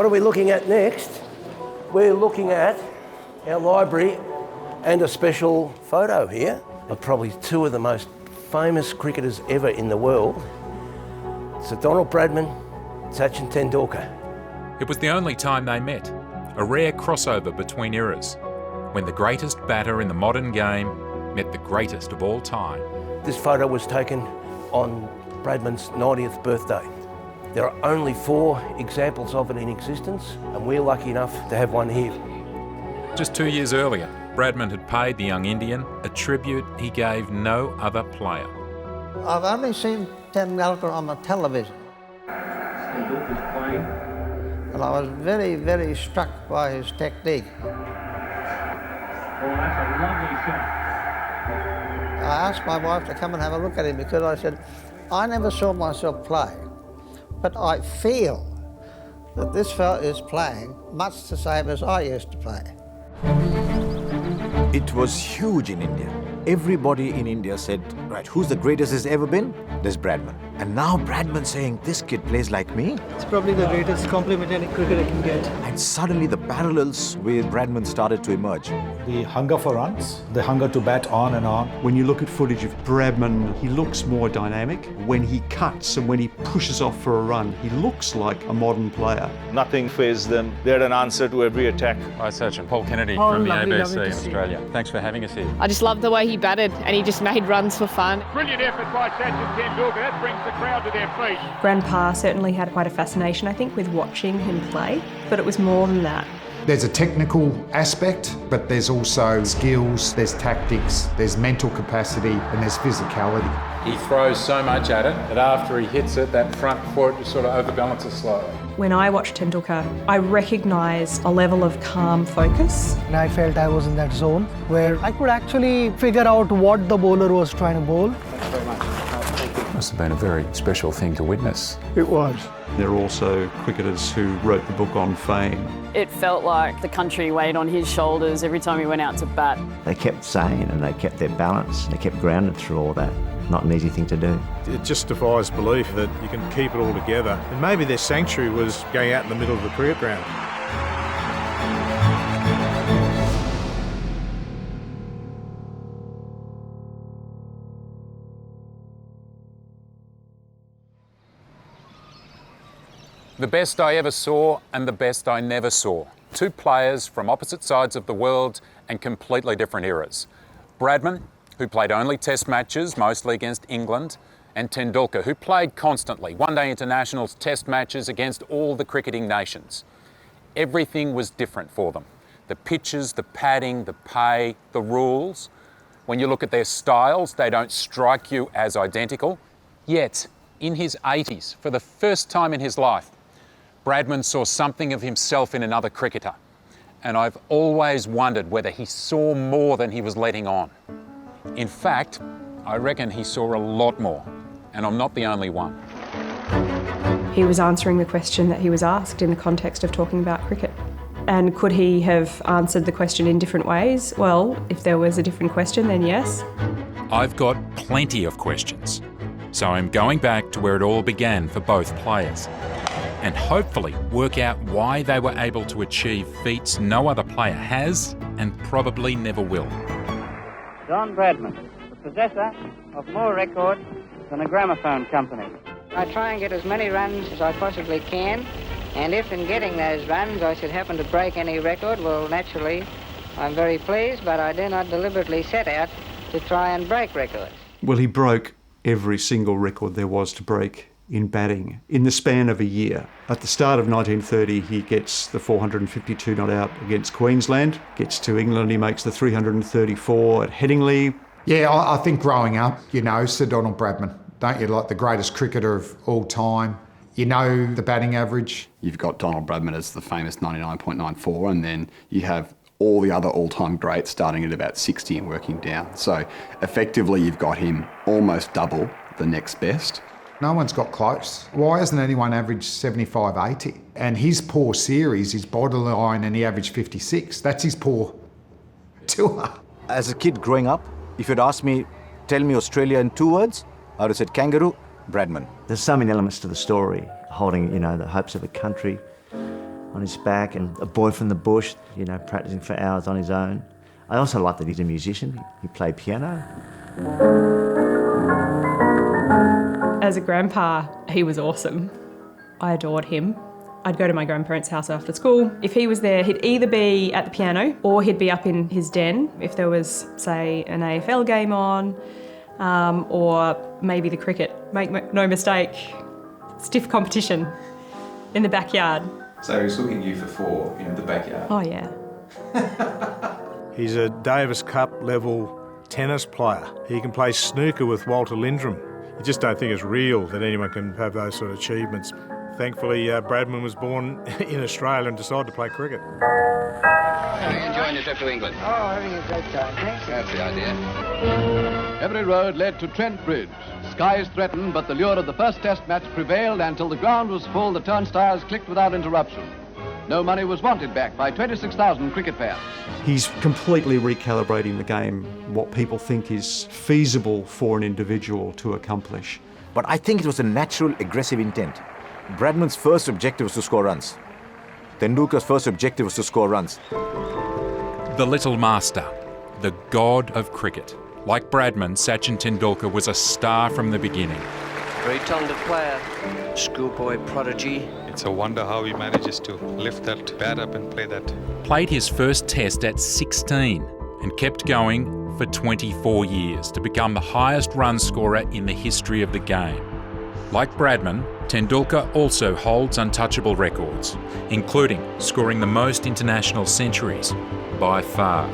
What are we looking at next? We're looking at our library and a special photo here of probably two of the most famous cricketers ever in the world. Sir Donald Bradman, Sachin Tendulkar. It was the only time they met, a rare crossover between eras, when the greatest batter in the modern game met the greatest of all time. This photo was taken on Bradman's 90th birthday. There are only 4 examples of it in existence, and we're lucky enough to have one here. Just 2 years earlier, Bradman had paid the young Indian a tribute he gave no other player. I've only seen Tendulkar on the television. Tendulkar's playing. And I was very, very struck by his technique. Oh, that's a lovely shot. I asked my wife to come and have a look at him because I said, I never saw myself play, but I feel that this fellow is playing much the same as I used to play. It was huge in India. Everybody in India said, right, who's the greatest has ever been? There's Bradman. And now Bradman saying, this kid plays like me? It's probably the greatest compliment any cricketer can get. And suddenly the parallels with Bradman started to emerge. The hunger for runs, the hunger to bat on and on. When you look at footage of Bradman, he looks more dynamic. When he cuts and when he pushes off for a run, he looks like a modern player. Nothing fazed them. They had an answer to every attack. Hi, Sachin. Paul Kennedy from the ABC in Australia. Thanks for having us here. I just loved the way he batted and he just made runs for fun. Brilliant effort by Sachin Tendulkar. That brings the crowd to their feet. Grandpa certainly had quite a fascination, I think, with watching him play, but it was more than that. There's a technical aspect, but there's also skills, there's tactics, there's mental capacity, and there's physicality. He throws so much at it that after he hits it, that front foot just sort of overbalances slightly. When I watched Tendulkar, I recognised a level of calm focus. And I felt I was in that zone where I could actually figure out what the bowler was trying to bowl. Thanks very much. Must have been a very special thing to witness. It was. There are also cricketers who wrote the book on fame. It felt like the country weighed on his shoulders every time he went out to bat. They kept sane and they kept their balance. They kept grounded through all that. Not an easy thing to do. It just defies belief that you can keep it all together. And maybe their sanctuary was going out in the middle of the cricket ground. The best I ever saw and the best I never saw. 2 players from opposite sides of the world and completely different eras. Bradman, who played only test matches, mostly against England, and Tendulkar, who played constantly, one-day internationals, test matches against all the cricketing nations. Everything was different for them. The pitches, the padding, the pay, the rules. When you look at their styles, they don't strike you as identical. Yet, in his 80s, for the first time in his life, Bradman saw something of himself in another cricketer. And I've always wondered whether he saw more than he was letting on. In fact, I reckon he saw a lot more, and I'm not the only one. He was answering the question that he was asked in the context of talking about cricket. And could he have answered the question in different ways? Well, if there was a different question, then yes. I've got plenty of questions, so I'm going back to where it all began for both players, and hopefully work out why they were able to achieve feats no other player has and probably never will. Don Bradman, the possessor of more records than a gramophone company. I try and get as many runs as I possibly can, and if in getting those runs I should happen to break any record, well, naturally, I'm very pleased, but I do not deliberately set out to try and break records. Well, he broke every single record there was to break in batting in the span of a year. At the start of 1930, he gets the 452 not out against Queensland, gets to England, he makes the 334 at Headingley. Yeah, I think growing up, you know, Sir Donald Bradman, don't you, like the greatest cricketer of all time. You know the batting average. You've got Donald Bradman as the famous 99.94, and then you have all the other all-time greats starting at about 60 and working down. So effectively you've got him almost double the next best. No one's got close. Why hasn't anyone averaged 75, 80? And his poor series, his borderline, and he averaged 56. That's his poor tour. As a kid growing up, if you'd asked me, tell me Australia in 2 words, I would have said kangaroo, Bradman. There's so many elements to the story, holding, you know, the hopes of a country. on his back, and a boy from the bush, you know, practicing for hours on his own. I also like that he's a musician. He played piano. As a grandpa, he was awesome. I adored him. I'd go to my grandparents' house after school. If he was there, he'd either be at the piano or he'd be up in his den if there was, say, an AFL game on, or maybe the cricket. Make no mistake, stiff competition in the backyard. So he was hooking you for 4 in the backyard? Oh, yeah. He's a Davis Cup level tennis player. He can play snooker with Walter Lindrum. You just don't think it's real that anyone can have those sort of achievements. Thankfully, Bradman was born in Australia and decided to play cricket. Are you enjoying your trip to England? Oh, having a great time, thanks. That's the idea. Every road led to Trent Bridge. Skies threatened, but the lure of the first test match prevailed until the ground was full, the turnstiles clicked without interruption. No money was wanted back by 26,000 cricket fans. He's completely recalibrating the game, what people think is feasible for an individual to accomplish. But I think it was a natural aggressive intent. Bradman's first objective was to score runs. Tendulkar's first objective was to score runs. The little master, the god of cricket. Like Bradman, Sachin Tendulkar was a star from the beginning. Very talented player, schoolboy prodigy. It's a wonder how he manages to lift that bat up and play that. Played his first test at 16 and kept going for 24 years to become the highest run scorer in the history of the game. Like Bradman, Tendulkar also holds untouchable records, including scoring the most international centuries by far.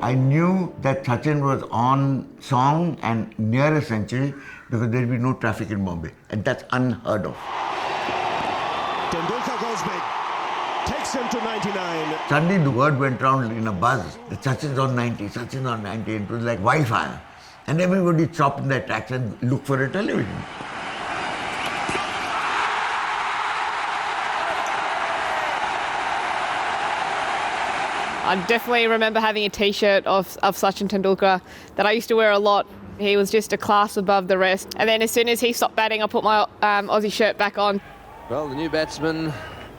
I knew that Sachin was on song and near a century because there'd be no traffic in Bombay, and that's unheard of. Tendulkar goes big, takes him to 99. Suddenly the word went round in a buzz that Sachin's on 90, Sachin's on 90, and it was like wildfire. And everybody stopped in their tracks and looked for a television. I definitely remember having a T-shirt of Sachin Tendulkar that I used to wear a lot. He was just a class above the rest. And then as soon as he stopped batting, I put my Aussie shirt back on. Well, the new batsman,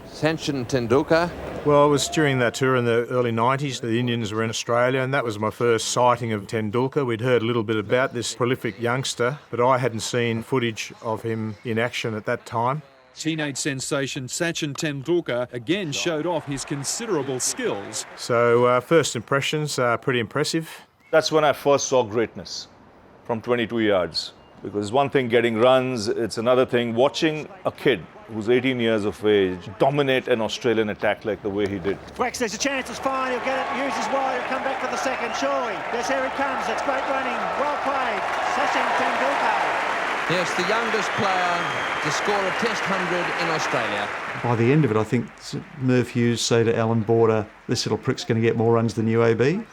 Sachin Tendulkar. Well, it was during that tour in the early 90s. The Indians were in Australia, and that was my first sighting of Tendulkar. We'd heard a little bit about this prolific youngster, but I hadn't seen footage of him in action at that time. Teenage sensation Sachin Tendulkar again showed off his considerable skills. So first impressions are pretty impressive. That's when I first saw greatness from 22 yards. Because it's one thing getting runs, it's another thing watching a kid who's 18 years of age dominate an Australian attack like the way he did. Wex, there's a chance, it's fine, he'll get it, uses wide, he'll come back for the second, surely. Yes, here he comes, it's great running, well played, Sachin Tendulkar. Yes, the youngest player to score a Test 100 in Australia. By the end of it, I think Merv Hughes say to Alan Border, this little prick's going to get more runs than UAB.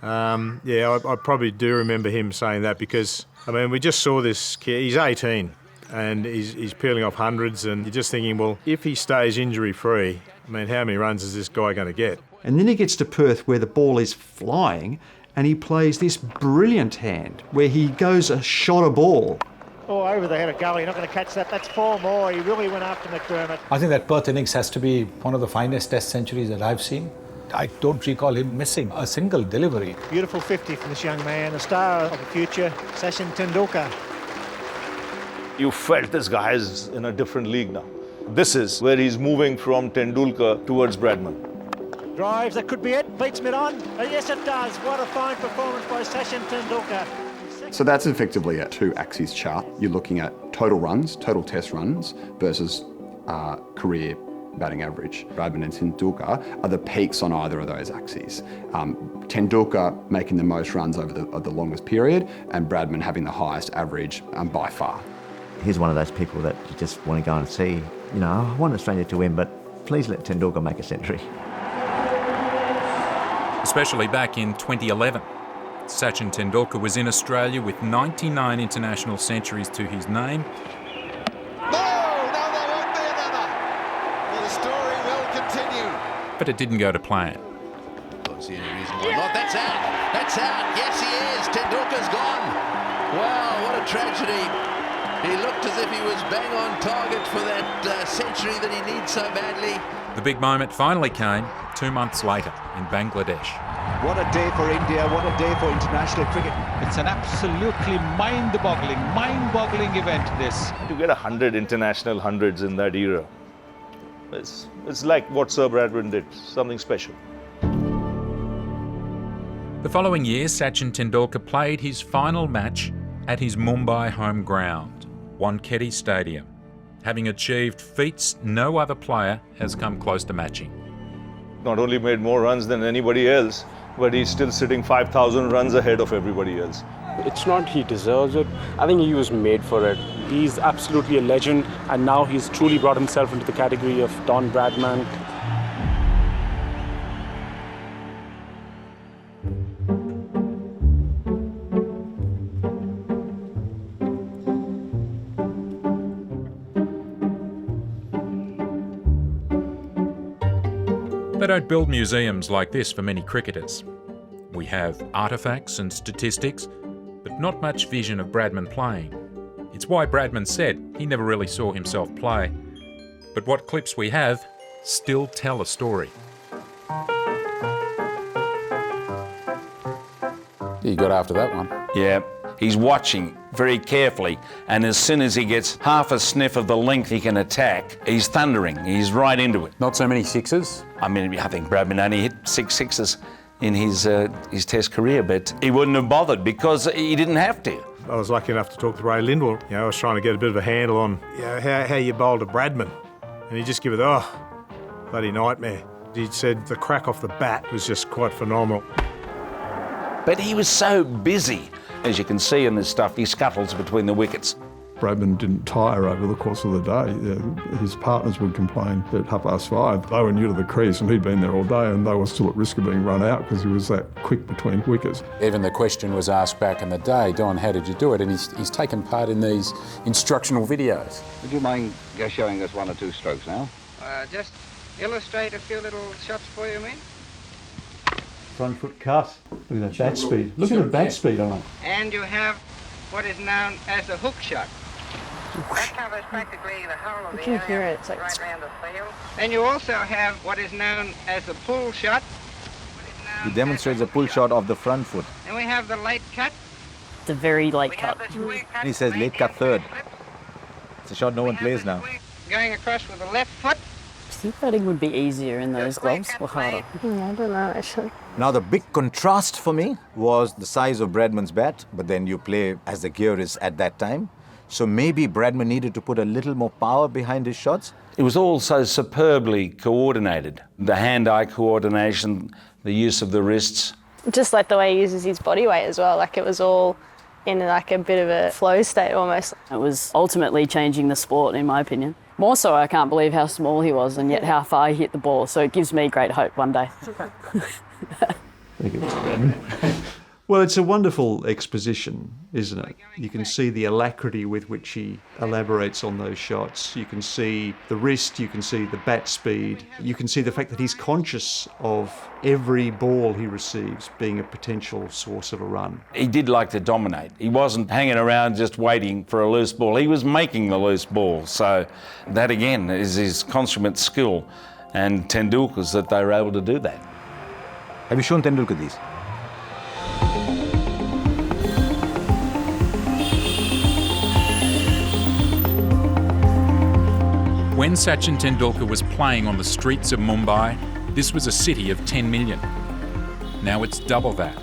Yeah, I probably do remember him saying that because, I mean, we just saw this kid, he's 18 and he's peeling off hundreds, and you're just thinking, well, if he stays injury-free, I mean, how many runs is this guy going to get? And then he gets to Perth where the ball is flying and he plays this brilliant hand where he goes a shot a ball. Oh, over the head of Gully, not going to catch that. That's 4 more. He really went after McDermott. I think that Perth innings has to be one of the finest Test centuries that I've seen. I don't recall him missing a single delivery. Beautiful 50 from this young man, a star of the future, Sachin Tendulkar. You felt this guy is in a different league now. This is where he's moving from Tendulkar towards Bradman. Drives, that could be it. Beats mid-on. Yes, it does. What a fine performance by Sachin Tendulkar. So that's effectively a 2-axis chart. You're looking at total runs, total test runs, versus career batting average. Bradman and Tendulkar are the peaks on either of those axes. Tendulkar making the most runs over the longest period, and Bradman having the highest average by far. He's one of those people that you just want to go and see. You know, I want Australia to win, but please let Tendulkar make a century. Especially back in 2011. Sachin Tendulkar was in Australia with 99 international centuries to his name. But it didn't go to plan. Don't see any reason why not. That's out. That's out. Yes, he is. Tendulkar's gone. Wow, what a tragedy. He looked as if he was bang on target for that century that he needs so badly. The big moment finally came 2 months later in Bangladesh. What a day for India, what a day for international cricket. It's an absolutely mind-boggling event, this. To get 100 international hundreds in that era, it's like what Sir Bradman did, something special. The following year, Sachin Tendulkar played his final match at his Mumbai home ground, Wankhede Stadium, having achieved feats no other player has come close to matching. Not only made more runs than anybody else, but he's still sitting 5,000 runs ahead of everybody else. It's not he deserves it. I think he was made for it. He's absolutely a legend, and now he's truly brought himself into the category of Don Bradman. They don't build museums like this for many cricketers. We have artefacts and statistics, but not much vision of Bradman playing. It's why Bradman said he never really saw himself play. But what clips we have still tell a story. You got after that one. Yeah, he's watching very carefully, and as soon as he gets half a sniff of the length he can attack, he's thundering, he's right into it. Not so many sixes? I mean, I think Bradman only hit 6 sixes in his Test career, but he wouldn't have bothered because he didn't have to. I was lucky enough to talk to Ray Lindwell. I was trying to get a bit of a handle on how you bowled a Bradman, and he just give it, bloody nightmare. He said the crack off the bat was just quite phenomenal. But he was so busy. As you can see in this stuff, he scuttles between the wickets. Bradman didn't tire over the course of the day. His partners would complain at 5:30. They were new to the crease and he'd been there all day and they were still at risk of being run out because he was that quick between wickets. Even the question was asked back in the day, Don, how did you do it? And he's taken part in these instructional videos. Would you mind showing us 1 or 2 strokes now? Just illustrate a few little shots for you, mate. Front foot cut. Look at that bat speed. Look at the bat speed on it. And you have what is known as a hook shot. That covers practically the whole of the area hear it. It's like right round the field. Then you also have what is known as a pull shot. He demonstrates a pull shot of the front foot. Then we have the late cut. It's a very late cut. And he says late cut third. It's a shot no one plays now. Going across with the left foot. I think batting would be easier in those gloves or harder. I don't know, actually. Now the big contrast for me was the size of Bradman's bat, but then you play as the gear is at that time. So maybe Bradman needed to put a little more power behind his shots. It was all so superbly coordinated. The hand-eye coordination, the use of the wrists. Just like the way he uses his body weight as well. Like it was all in like a bit of a flow state almost. It was ultimately changing the sport, in my opinion. More so, I can't believe how small he was and yet how far he hit the ball. So it gives me great hope one day. Thank you, Mr. Bradman. Well, it's a wonderful exposition, isn't it? You can see the alacrity with which he elaborates on those shots. You can see the wrist, you can see the bat speed. You can see the fact that he's conscious of every ball he receives being a potential source of a run. He did like to dominate. He wasn't hanging around just waiting for a loose ball. He was making the loose ball. So that, again, is his consummate skill. And Tendulkar's that they were able to do that. Have you shown Tendulkar these? When Sachin Tendulkar was playing on the streets of Mumbai, this was a city of 10 million. Now it's double that.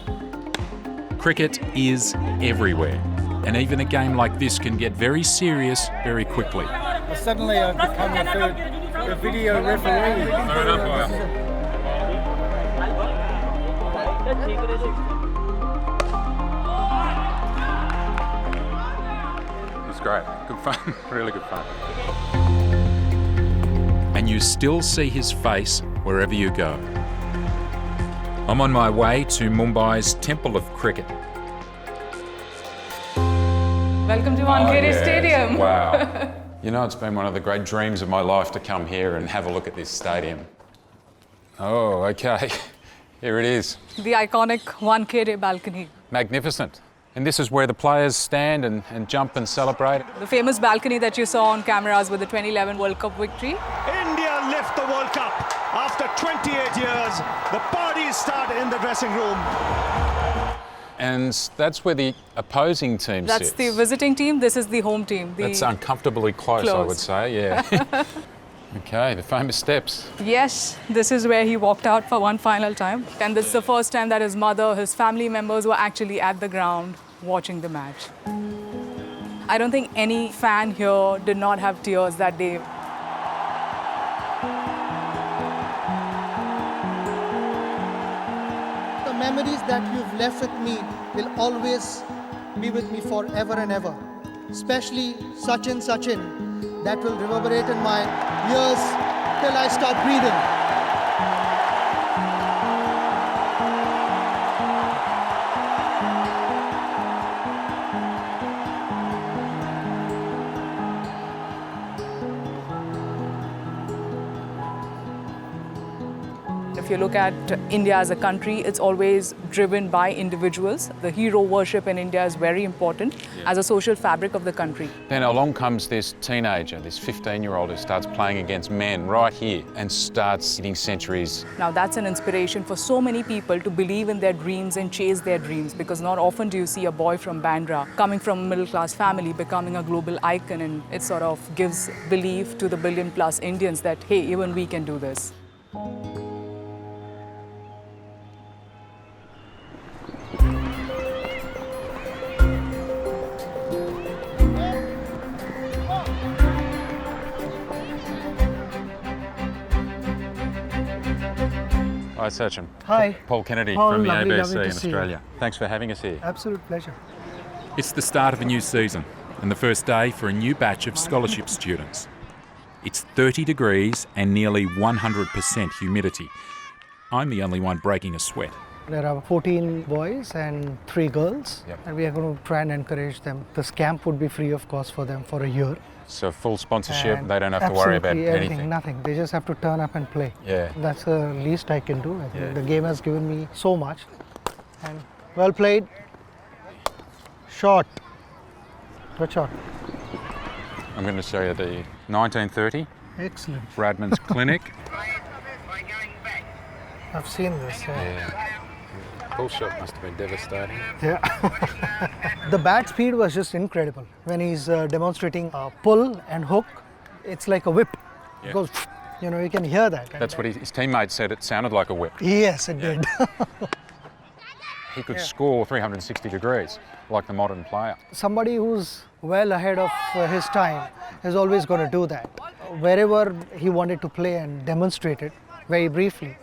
Cricket is everywhere, and even a game like this can get very serious very quickly. Suddenly I've become a video referee. It's great. Good fun. Really good fun. And you still see his face wherever you go. I'm on my way to Mumbai's Temple of Cricket. Welcome to Wankhede Stadium. Wow. You know, it's been one of the great dreams of my life to come here and have a look at this stadium. Oh, okay. Here it is. The iconic Wankhede balcony. Magnificent. And this is where the players stand and jump and celebrate. The famous balcony that you saw on cameras with the 2011 World Cup victory. India lift the World Cup. 88 years, the parties start in the dressing room. And that's where the opposing team That's sits. the visiting team, this is the home team. That's uncomfortably close, I would say, yeah. Okay, the famous steps. Yes, this is where he walked out for one final time. And this is the first time that his mother, his family members were actually at the ground watching the match. I don't think any fan here did not have tears that day. The memories that you've left with me will always be with me forever and ever. Especially Sachin, that will reverberate in my ears till I stop breathing. If you look at India as a country, it's always driven by individuals. The hero worship in India is very important as a social fabric of the country. Then along comes this teenager, this 15-year-old who starts playing against men right here and starts hitting centuries. Now that's an inspiration for so many people to believe in their dreams and chase their dreams, because not often do you see a boy from Bandra coming from a middle-class family becoming a global icon, and it sort of gives belief to the billion-plus Indians that, hey, even we can do this. Hi, Sachin. Hi. Paul Kennedy Paul, from the lovely ABC to in see you. Australia. Thanks for having us here. Absolute pleasure. It's the start of a new season and the first day for a new batch of scholarship students. It's 30 degrees and nearly 100% humidity. I'm the only one breaking a sweat. There are 14 boys and 3 girls, and we are going to try and encourage them. This camp would be free of cost for them for a year. So full sponsorship, And they don't have to worry about absolutely anything. Nothing. They just have to turn up and play. Yeah. That's the least I can do. I think the game has given me so much. And well played. Shot. Good shot. I'm going to show you the 1930 Excellent. Bradman's Clinic. I've seen this. Yeah. Full shot must have been devastating. Yeah. The bat speed was just incredible. When he's demonstrating pull and hook, it's like a whip. It goes, you know, you can hear that. That's what his teammates said, it sounded like a whip. Yes, it did. He could score 360 degrees, like the modern player. Somebody who's well ahead of his time is always going to do that. Wherever he wanted to play and demonstrate it, very briefly,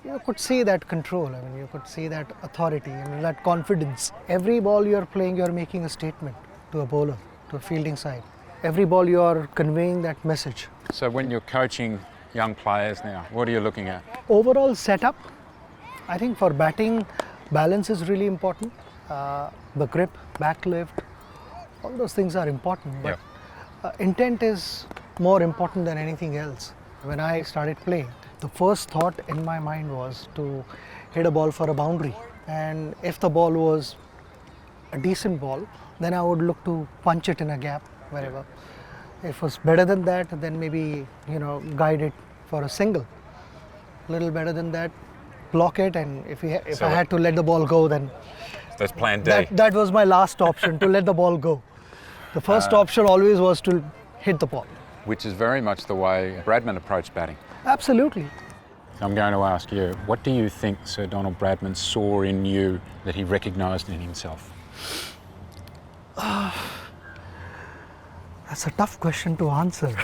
you could see that control. I mean, you could see that authority and that confidence. Every ball you're playing, you're making a statement to a bowler, to a fielding side. Every ball you're conveying that message. So when you're coaching young players now, what are you looking at? Overall setup, I think for batting, balance is really important. The grip, back lift, all those things are important. But intent is more important than anything else. When I started playing, the first thought in my mind was to hit a ball for a boundary. And if the ball was a decent ball, then I would look to punch it in a gap, wherever. If it was better than that, then maybe, you know, guide it for a single. A little better than that, block it, and if I had to let the ball go, then that's plan D. That was my last option, to let the ball go. The first option always was to hit the ball. Which is very much the way Bradman approached batting. Absolutely. I'm going to ask you, what do you think Sir Donald Bradman saw in you that he recognised in himself? That's a tough question to answer.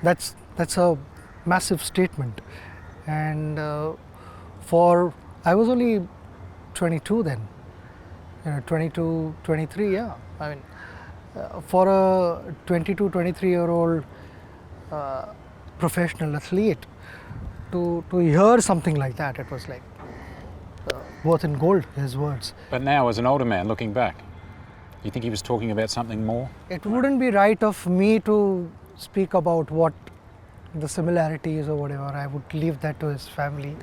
That's a massive statement. And I was only 22 then, 22, 23, yeah. I mean, for a 22, 23-year-old professional athlete, to hear something like that, it was like worth in gold, his words. But now, as an older man, looking back, do you think he was talking about something more? It wouldn't be right of me to speak about what the similarities or whatever. I would leave that to his family.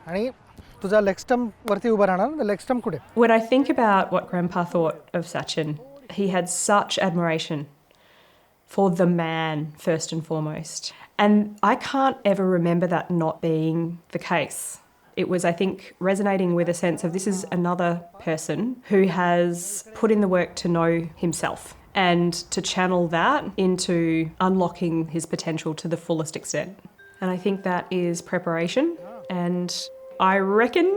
And तुझा leg stump वरती उभा राहणार ना, leg stump कुठे? When I think about what Grandpa thought of Sachin, he had such admiration for the man first and foremost. And I can't ever remember that not being the case. It was, I think, resonating with a sense of this is another person who has put in the work to know himself and to channel that into unlocking his potential to the fullest extent. And I think that is preparation. And I reckon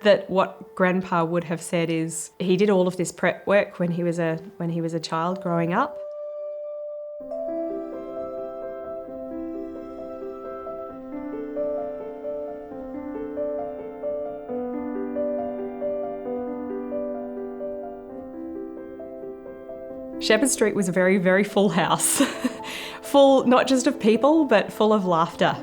that what Grandpa would have said is he did all of this prep work when he was a child growing up. Shepherd Street was a very, very full house. Full not just of people, but full of laughter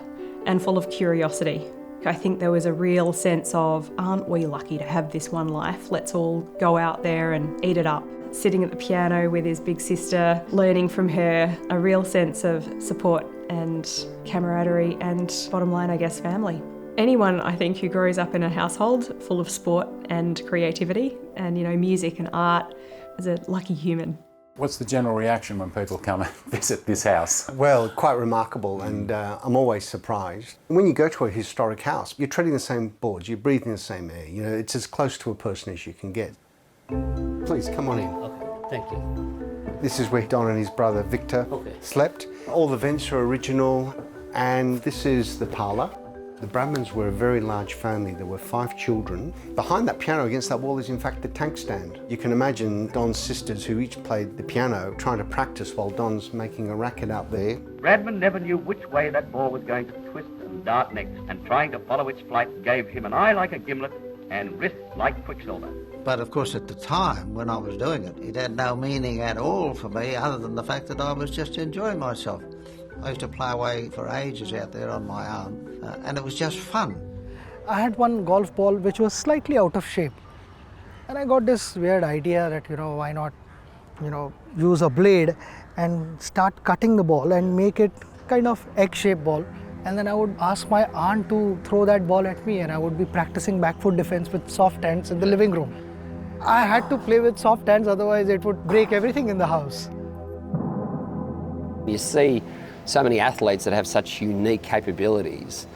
and full of curiosity. I think there was a real sense of, aren't we lucky to have this one life? Let's all go out there and eat it up. Sitting at the piano with his big sister, learning from her, a real sense of support and camaraderie and, bottom line, I guess, family. Anyone, I think, who grows up in a household full of sport and creativity and, music and art is a lucky human. What's the general reaction when people come and visit this house? Well, quite remarkable, and I'm always surprised. When you go to a historic house, you're treading the same boards, you're breathing the same air. It's as close to a person as you can get. Please, come on in. Okay, thank you. This is where Don and his brother Victor slept. All the vents are original, and this is the parlour. The Bradmans were a very large family. There were 5 children. Behind that piano against that wall is in fact the tank stand. You can imagine Don's sisters, who each played the piano, trying to practice while Don's making a racket out there. Bradman never knew which way that ball was going to twist and dart next, and trying to follow its flight gave him an eye like a gimlet and wrists like quicksilver. But of course at the time when I was doing it had no meaning at all for me other than the fact that I was just enjoying myself. I used to play away for ages out there on my own, and it was just fun. I had one golf ball which was slightly out of shape, and I got this weird idea that, why not, use a blade and start cutting the ball and make it kind of egg-shaped ball. And then I would ask my aunt to throw that ball at me, and I would be practicing back foot defense with soft hands in the living room. I had to play with soft hands, otherwise it would break everything in the house. You see so many athletes that have such unique capabilities.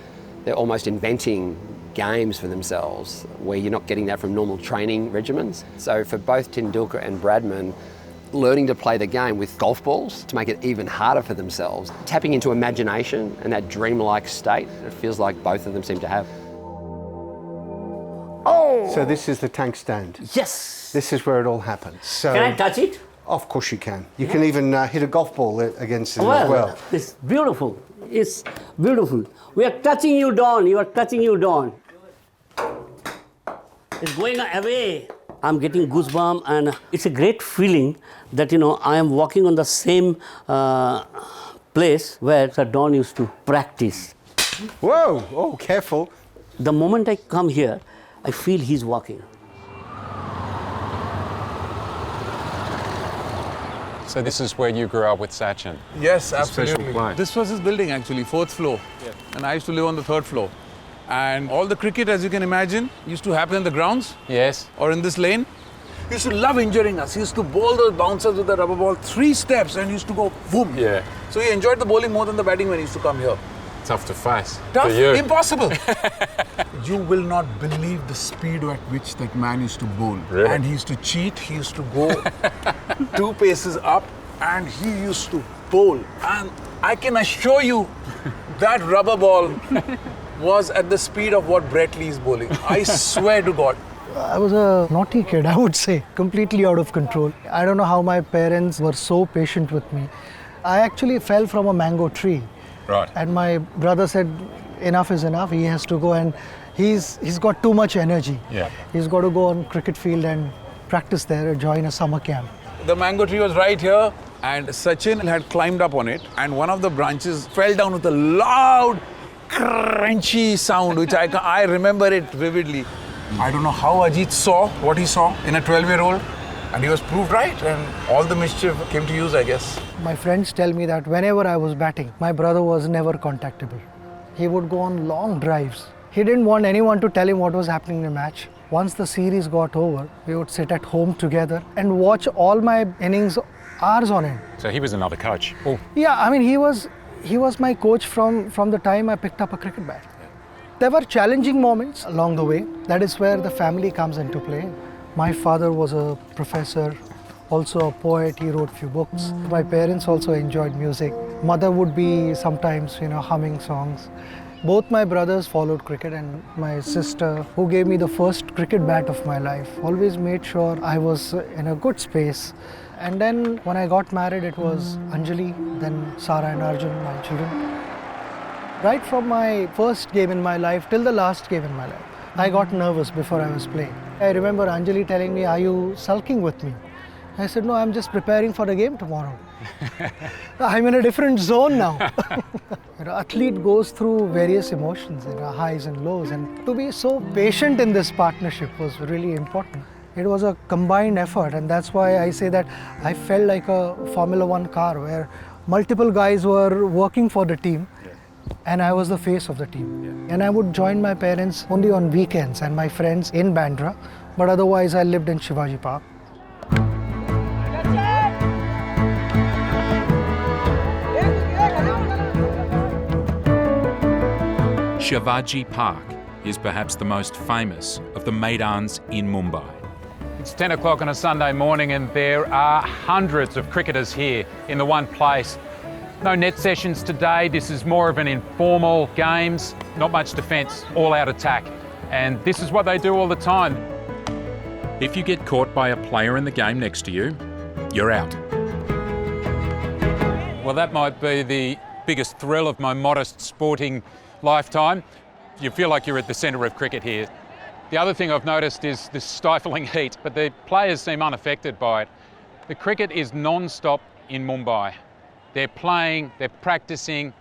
They're almost inventing games for themselves where you're not getting that from normal training regimens. So for both Tendulkar and Bradman, learning to play the game with golf balls to make it even harder for themselves, tapping into imagination and that dreamlike state, it feels like both of them seem to have. Oh! So this is the tank stand? Yes! This is where it all happens. So, can I touch it? Of course you can. You can even hit a golf ball against it as well. It's beautiful. It's beautiful. We are touching you down. You are touching you down. It's going away. I'm getting goosebumps, and it's a great feeling that, I am walking on the same place where Sir Don used to practice. Whoa! Oh, careful. The moment I come here, I feel he's walking. So this is where you grew up with Sachin? Yes, It's a special absolutely. place. This was his building actually, 4th floor. Yeah. And I used to live on the 3rd floor. And all the cricket, as you can imagine, used to happen in the grounds. Yes. Or in this lane. He used to love injuring us. He used to bowl those bouncers with the rubber ball 3 steps and used to go boom. Yeah. So he enjoyed the bowling more than the batting when he used to come here. Tough to face. Tough? For you. Impossible. You will not believe the speed at which that man used to bowl. Really? And he used to cheat. He used to go 2 paces up and he used to bowl. And I can assure you that rubber ball was at the speed of what Brett Lee is bowling. I swear to God. I was a naughty kid, I would say, completely out of control. I don't know how my parents were so patient with me. I actually fell from a mango tree. Right. And my brother said, enough is enough, he has to go, and he's got too much energy. Yeah. He's got to go on cricket field and practice there, join a summer camp. The mango tree was right here and Sachin had climbed up on it and one of the branches fell down with a loud crunchy sound, which I remember it vividly. I don't know how Ajit saw what he saw in a 12-year-old, and he was proved right, and all the mischief came to use, I guess. My friends tell me that whenever I was batting, my brother was never contactable. He would go on long drives. He didn't want anyone to tell him what was happening in the match. Once the series got over, we would sit at home together and watch all my innings hours on end. So he was another coach. Oh. Yeah, I mean, he was He was my coach from the time I picked up a cricket bat. There were challenging moments along the way. That is where the family comes into play. My father was a professor, also a poet. He wrote few books. My parents also enjoyed music. Mother would be sometimes, humming songs. Both my brothers followed cricket, and my sister, who gave me the first cricket bat of my life, always made sure I was in a good space. And then when I got married, it was Anjali, then Sara and Arjun, my children. Right from my first game in my life till the last game in my life, I got nervous before I was playing. I remember Anjali telling me, "Are you sulking with me?" I said, "No, I'm just preparing for the game tomorrow." I'm in a different zone now. Athlete goes through various emotions, highs and lows, and to be so patient in this partnership was really important. It was a combined effort, and that's why I say that I felt like a Formula One car where multiple guys were working for the team, and I was the face of the team. And I would join my parents only on weekends and my friends in Bandra, but otherwise I lived in Shivaji Park. Shivaji Park is perhaps the most famous of the Maidans in Mumbai. It's 10 o'clock on a Sunday morning and there are hundreds of cricketers here in the one place. No net sessions today. This is more of an informal games, not much defence, all out attack. And this is what they do all the time. If you get caught by a player in the game next to you, you're out. Well, that might be the biggest thrill of my modest sporting lifetime. You feel like you're at the centre of cricket here. The other thing I've noticed is this stifling heat, but the players seem unaffected by it. The cricket is non-stop in Mumbai. They're playing, they're practicing,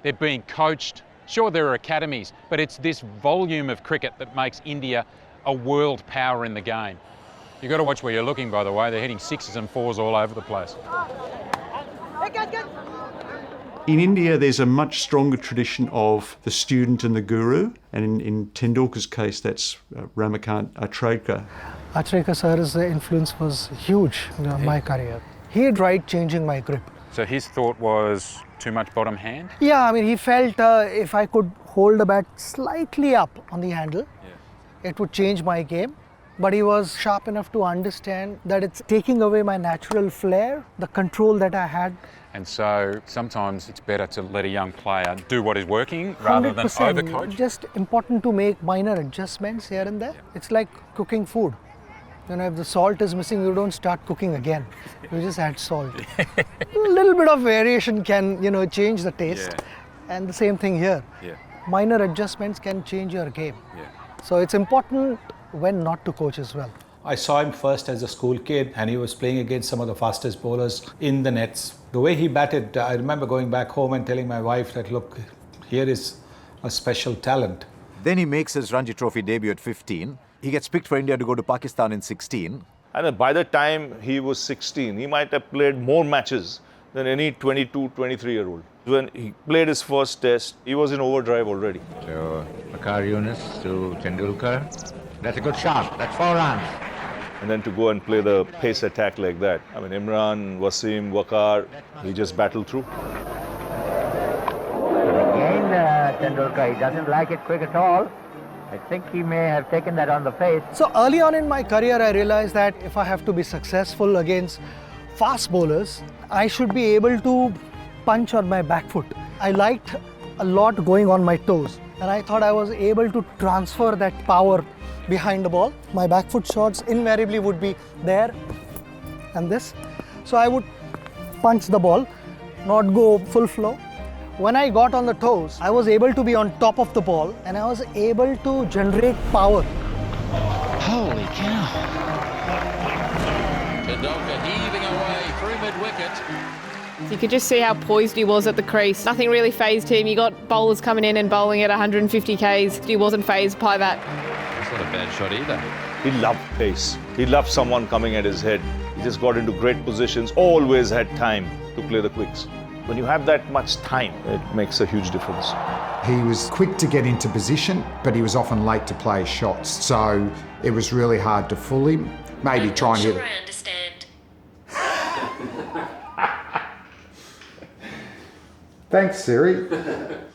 they're being coached. Sure, there are academies, but it's this volume of cricket that makes India a world power in the game. You've got to watch where you're looking, by the way. They're hitting sixes and fours all over the place. In India, there's a much stronger tradition of the student and the guru, and in Tendulkar's case, that's Ramakant Achrekar. Achrekar sir's influence was huge in my career. He tried changing my grip. So his thought was too much bottom hand? Yeah, I mean, he felt if I could hold the bat slightly up on the handle, it would change my game. But he was sharp enough to understand that it's taking away my natural flair, the control that I had. And so sometimes it's better to let a young player do what is working rather than overcoach. Just important to make minor adjustments here and there. It's like cooking food. If the salt is missing, you don't start cooking again. You just add salt. A little bit of variation can, change the taste. And the same thing here. Minor adjustments can change your game. So it's important when not to coach as well. I saw him first as a school kid and he was playing against some of the fastest bowlers in the nets. The way he batted, I remember going back home and telling my wife that, look, here is a special talent. Then he makes his Ranji Trophy debut at 15. He gets picked for India to go to Pakistan in 16. And by the time he was 16, he might have played more matches than any 22, 23-year-old. When he played his first test, he was in overdrive already. So, Bakar Yunus to Tendulkar. That's a good shot. That's 4 runs. And then to go and play the pace attack like that. I mean, Imran, Wasim, Waqar, he just battled through. Again, Tendulkar, he doesn't like it quick at all. I think he may have taken that on the face. So early on in my career, I realized that if I have to be successful against fast bowlers, I should be able to punch on my back foot. I liked a lot going on my toes, and I thought I was able to transfer that power behind the ball. My back foot shots invariably would be there and this. So I would punch the ball, not go full flow. When I got on the toes, I was able to be on top of the ball and I was able to generate power. Holy cow. Tendulkar heaving away through mid-wicket. You could just see how poised he was at the crease. Nothing really fazed him. You got bowlers coming in and bowling at 150 Ks. He wasn't fazed by that. It's not a bad shot either. He loved pace. He loved someone coming at his head. He just got into great positions, always had time to play the quicks. When you have that much time, it makes a huge difference. He was quick to get into position, but he was often late to play his shots. So it was really hard to fool him. Maybe try and hit it. I understand. Thanks, Siri.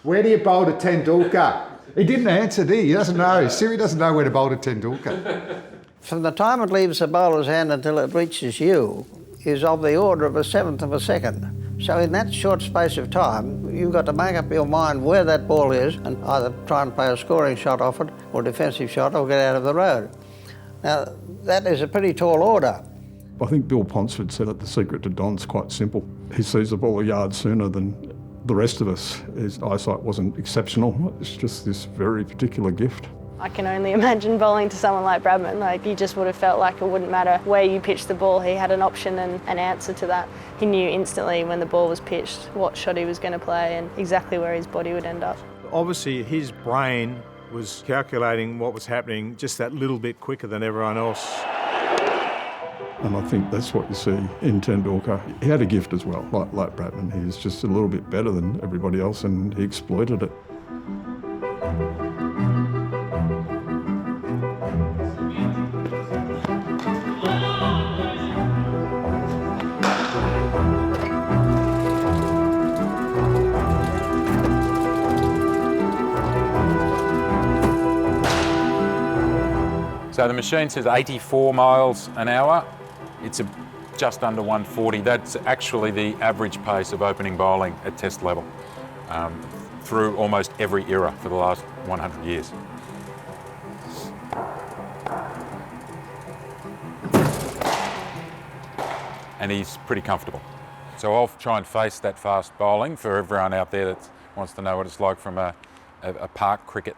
Where do you bowl to Tendulkar? He didn't answer, did he? He doesn't know. Siri doesn't know where to bowl to Tendulkar. From the time it leaves the bowler's hand until it reaches you is of the order of a seventh of a second. So in that short space of time, you've got to make up your mind where that ball is and either try and play a scoring shot off it or a defensive shot or get out of the road. Now, that is a pretty tall order. I think Bill Ponsford said it, the secret to Don's quite simple. He sees the ball a yard sooner than the rest of us. His eyesight wasn't exceptional. It's just this very particular gift. I can only imagine bowling to someone like Bradman. Like, you just would have felt like it wouldn't matter where you pitched the ball. He had an option and an answer to that. He knew instantly when the ball was pitched what shot he was going to play and exactly where his body would end up. Obviously, his brain was calculating what was happening just that little bit quicker than everyone else. And I think that's what you see in Tendulkar. He had a gift as well, like Bradman. He was just a little bit better than everybody else and he exploited it. So the machine says 84 miles an hour. It's just under 140. That's actually the average pace of opening bowling at Test level through almost every era for the last 100 years. And he's pretty comfortable. So I'll try and face that fast bowling for everyone out there that wants to know what it's like from a park cricket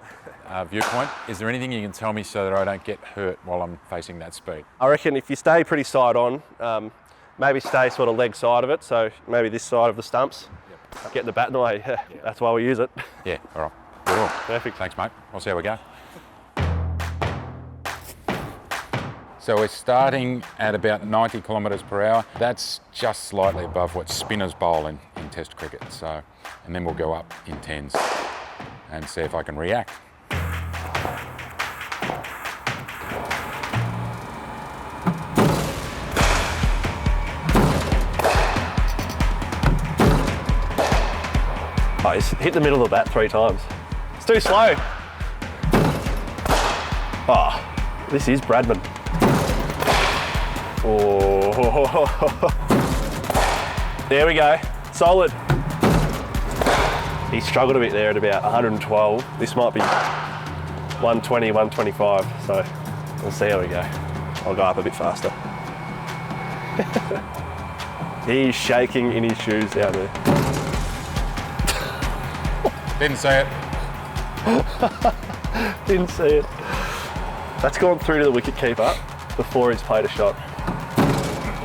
viewpoint. Is there anything you can tell me so that I don't get hurt while I'm facing that speed? I reckon if you stay pretty side on, maybe stay sort of leg side of it, so maybe this side of the stumps, get the bat in the way. Yeah, that's why we use it. Yeah, all right. Cool. Perfect. Thanks, mate. We'll see how we go. So we're starting at about 90 kilometres per hour. That's just slightly above what spinners bowl in Test cricket. So, and then we'll go up in tens and see if I can react. Oh, he's hit the middle of the bat 3 times. It's too slow. Oh, this is Bradman. Oh, there we go, solid. He struggled a bit there at about 112. This might be 120, 125, so we'll see how we go. I'll go up a bit faster. He's shaking in his shoes down there. Didn't see it. Didn't see it. That's gone through to the wicket keeper before he's played a shot.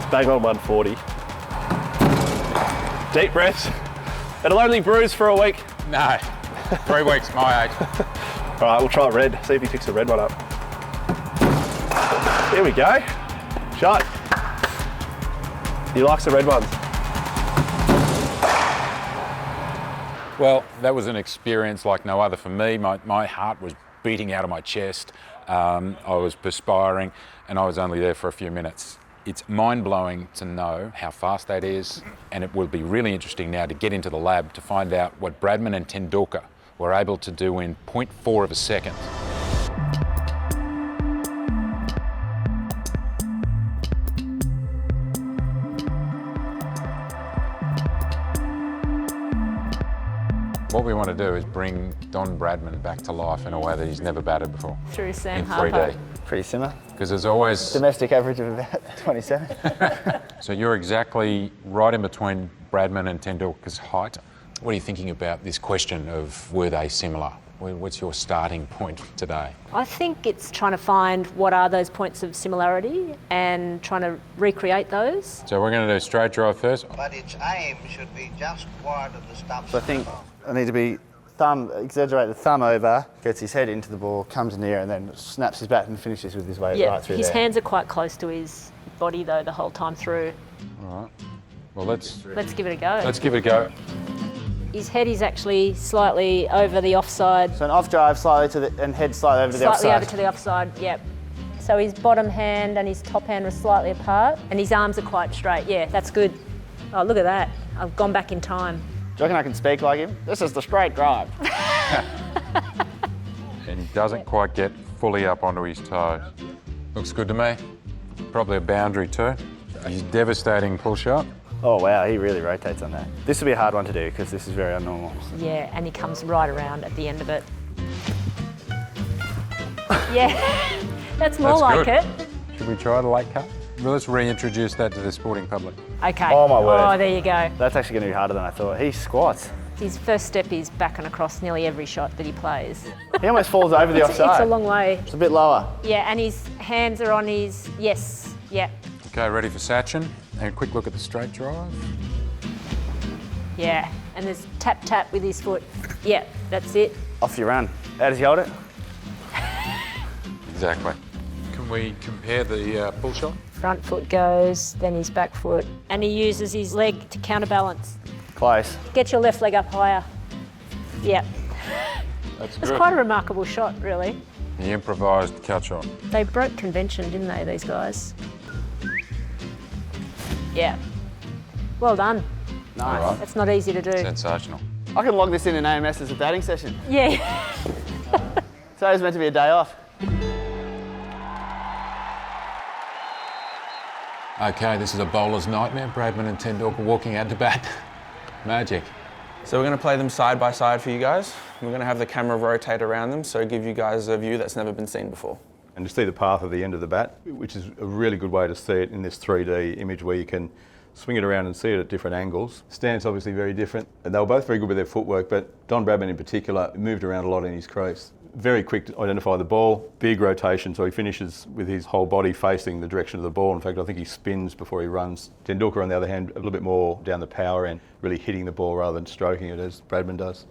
Bang on 140. Deep breaths. It'll only bruise for a week. No, 3 weeks, my age. All right, we'll try red. See if he picks the red one up. Here we go. Shot. He likes the red ones. Well, that was an experience like no other for me. My heart was beating out of my chest. I was perspiring and I was only there for a few minutes. It's mind-blowing to know how fast that is, and it will be really interesting now to get into the lab to find out what Bradman and Tendulkar were able to do in 0.4 of a second. What we want to do is bring Don Bradman back to life in a way that he's never batted before. Through Sam in Harper. 3D. Pretty similar. Because there's always... Domestic average of about 27. So you're exactly right in between Bradman and Tendulkar's height. What are you thinking about this question of were they similar? What's your starting point today? I think it's trying to find what are those points of similarity and trying to recreate those. So we're going to do straight drive first. But its aim should be just wide of the stumps. So I think I need to be exaggerate the thumb over, gets his head into the ball, comes in the air and then snaps his bat and finishes with his weight right through his there. hands are quite close to his body though the whole time through. All right. Well, let's give it a go. Let's give it a go. His head is actually slightly over the offside. So an off drive slightly to the and head slightly over to the offside. Slightly over to the offside, yep. So his bottom hand and his top hand were slightly apart and his arms are quite straight. Yeah, that's good. Oh, look at that. I've gone back in time. you reckon I can speak like him? This is the straight drive. And he doesn't quite get fully up onto his toes. Looks good to me. Probably a boundary too. His devastating pull shot. Oh wow, he really rotates on that. This will be a hard one to do because this is very abnormal. Yeah, and he comes right around at the end of it. Yeah, that's more like good. it. Should we try the late cut? Well, let's reintroduce that to the sporting public. Okay. Oh my word. Oh, there you go. That's actually going to be harder than I thought. He squats. His first step is back and across nearly every shot that he plays. He almost falls over the offside. It's a long way. It's a bit lower. Yeah, and his hands are on his, yes, yeah. Okay, ready for Sachin. And a quick look at the straight drive. Yeah, and there's tap tap with his foot. Yeah, that's it. Off you run. How does he hold it? Exactly. Can we compare the pull shot? Front foot goes, then his back foot, and he uses his leg to counterbalance. Close. Get your left leg up higher. Yeah. That's It's good. quite a remarkable shot, really. The improvised cut shot. They broke convention, didn't they, these guys? Yeah. Well done. Nice. All right. It's not easy to do. Sensational. I can log this in AMS as a dating session. Yeah. Today's meant to be a day off. Okay, this is a bowler's nightmare. Bradman and Tendulkar walking out to bat. Magic. So we're going to play them side by side for you guys. We're going to have the camera rotate around them, so give you guys a view that's never been seen before. And to see the path of the end of the bat, which is a really good way to see it in this 3D image where you can swing it around and see it at different angles. Stance obviously very different. They were both very good with their footwork, but Don Bradman in particular moved around a lot in his crease. Very quick to identify the ball, big rotation, so he finishes with his whole body facing the direction of the ball. In fact, I think he spins before he runs. Tendulkar, on the other hand, a little bit more down the power end, really hitting the ball rather than stroking it as Bradman does.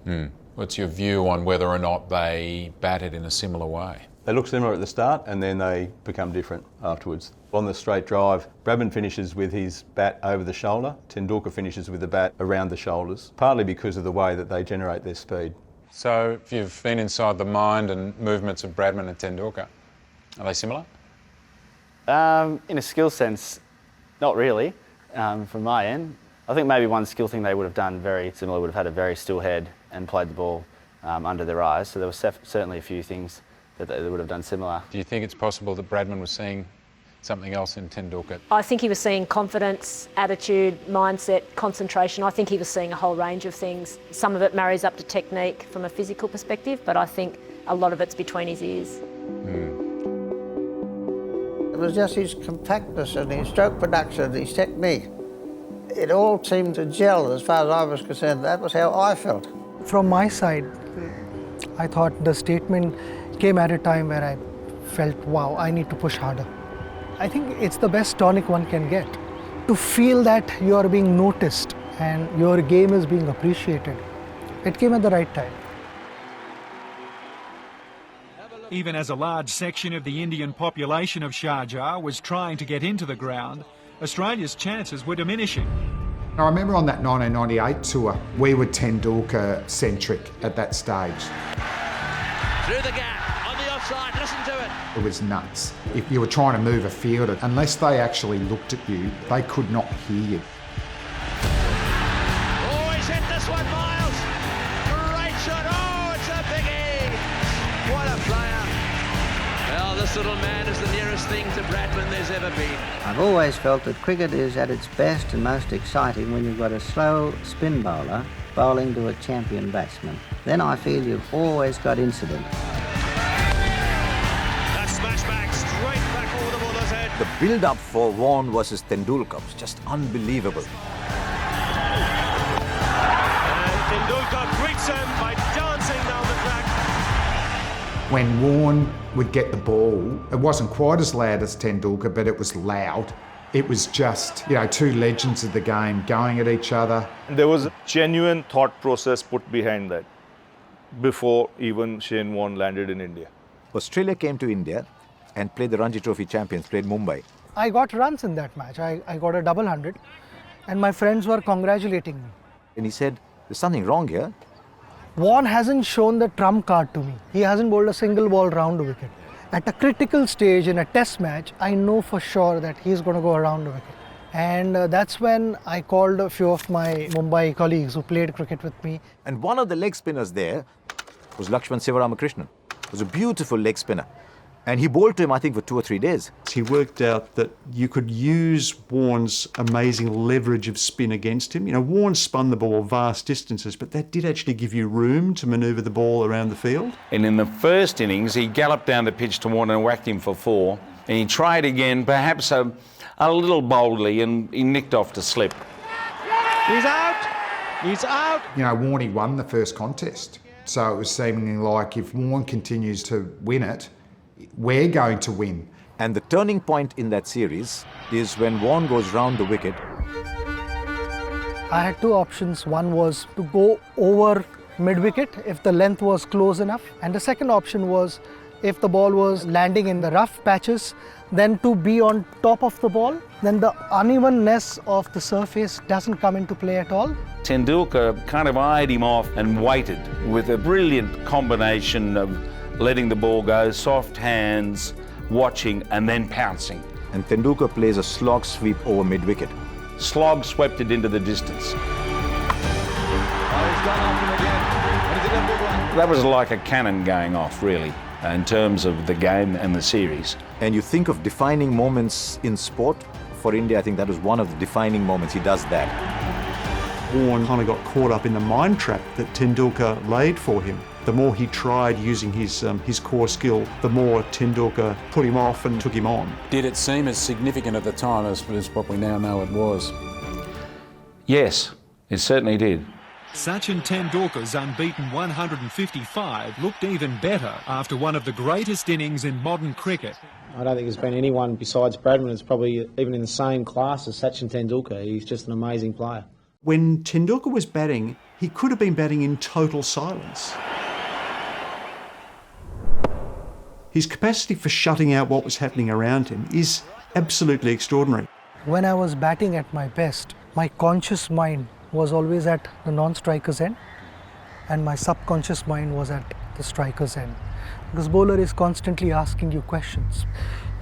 What's your view on whether or not they batted in a similar way? They look similar at the start and then they become different afterwards. On the straight drive, Bradman finishes with his bat over the shoulder. Tendulkar finishes with the bat around the shoulders, partly because of the way that they generate their speed. So, if you've been inside the mind and movements of Bradman and Tendulkar, are they similar? In a skill sense, not really, from my end. I think maybe one skill thing they would have done very similar would have had a very still head and played the ball under their eyes. So there were certainly a few things that they would have done similar. Do you think it's possible that Bradman was seeing something else in Tendulkar? I think he was seeing confidence, attitude, mindset, concentration. I think he was seeing a whole range of things. Some of it marries up to technique from a physical perspective, but I think a lot of it's between his ears. It was just his compactness and his stroke production, his technique. It all seemed to gel as far as I was concerned. That was how I felt. From my side, I thought the statement came at a time where I felt, wow, I need to push harder. I think it's the best tonic one can get. To feel that you are being noticed and your game is being appreciated. It came at the right time. Even as a large section of the Indian population of Sharjah was trying to get into the ground, Australia's chances were diminishing. I remember on that 1998 tour, we were Tendulkar-centric at that stage. Through the gap, on the offside, listen to it. It was nuts. If you were trying to move a fielder, unless they actually looked at you, they could not hear you. Oh, he's hit this one, Miles. Great shot. Oh, it's a biggie. What a player. Well, this little man is the nearest thing to Bradman there's ever been. I've always felt that cricket is at its best and most exciting when you've got a slow spin bowler bowling to a champion batsman. Then I feel you've always got incident. That smash back straight back over the bowler's head. The build-up for Vaughan versus Tendulkar was just unbelievable. And Tendulkar greets him by dancing down the track. When Vaughan would get the ball, it wasn't quite as loud as Tendulkar, but it was loud. It was just, two legends of the game going at each other. There was a genuine thought process put behind that before even Shane Warne landed in India. Australia came to India and played the Ranji Trophy champions, played Mumbai. I got runs in that match. I got a double 100 and my friends were congratulating me. And he said, there's something wrong here. Vaughan hasn't shown the trump card to me. He hasn't bowled a single ball round the wicket. At a critical stage in a test match, I know for sure that he's going to go around the wicket. And that's when I called a few of my Mumbai colleagues who played cricket with me. And one of the leg spinners there was Lakshman Sivaramakrishnan. It was a beautiful leg spinner. And he bowled to him, I think, for 2 or 3 days. He worked out that you could use Warne's amazing leverage of spin against him. You know, Warne spun the ball vast distances, but that did actually give you room to manoeuvre the ball around the field. And in the first innings, he galloped down the pitch to Warne and whacked him for 4. And he tried again, perhaps a little boldly, and he nicked off to slip. He's out! He's out! You know, Warney won the first contest. So it was seemingly like if Warne continues to win it, we're going to win. And the turning point in that series is when Warne goes round the wicket. I had 2 options. One was to go over mid-wicket if the length was close enough. And the second option was if the ball was landing in the rough patches, then to be on top of the ball. Then the unevenness of the surface doesn't come into play at all. Tendulkar kind of eyed him off and waited with a brilliant combination of letting the ball go, soft hands, watching and then pouncing. And Tendulkar plays a slog sweep over mid-wicket. Slog swept it into the distance. That was like a cannon going off, really, in terms of the game and the series. And you think of defining moments in sport, for India, I think that was one of the defining moments. He does that. Warne kind of got caught up in the mind trap that Tendulkar laid for him. The more he tried using his core skill, the more Tendulkar put him off and took him on. Did it seem as significant at the time as what we now know it was? Yes, it certainly did. Sachin Tendulkar's unbeaten 155 looked even better after one of the greatest innings in modern cricket. I don't think there's been anyone besides Bradman that's probably even in the same class as Sachin Tendulkar. He's just an amazing player. When Tendulkar was batting, he could have been batting in total silence. His capacity for shutting out what was happening around him is absolutely extraordinary. When I was batting at my best, my conscious mind was always at the non-striker's end and my subconscious mind was at the striker's end. Because bowler is constantly asking you questions.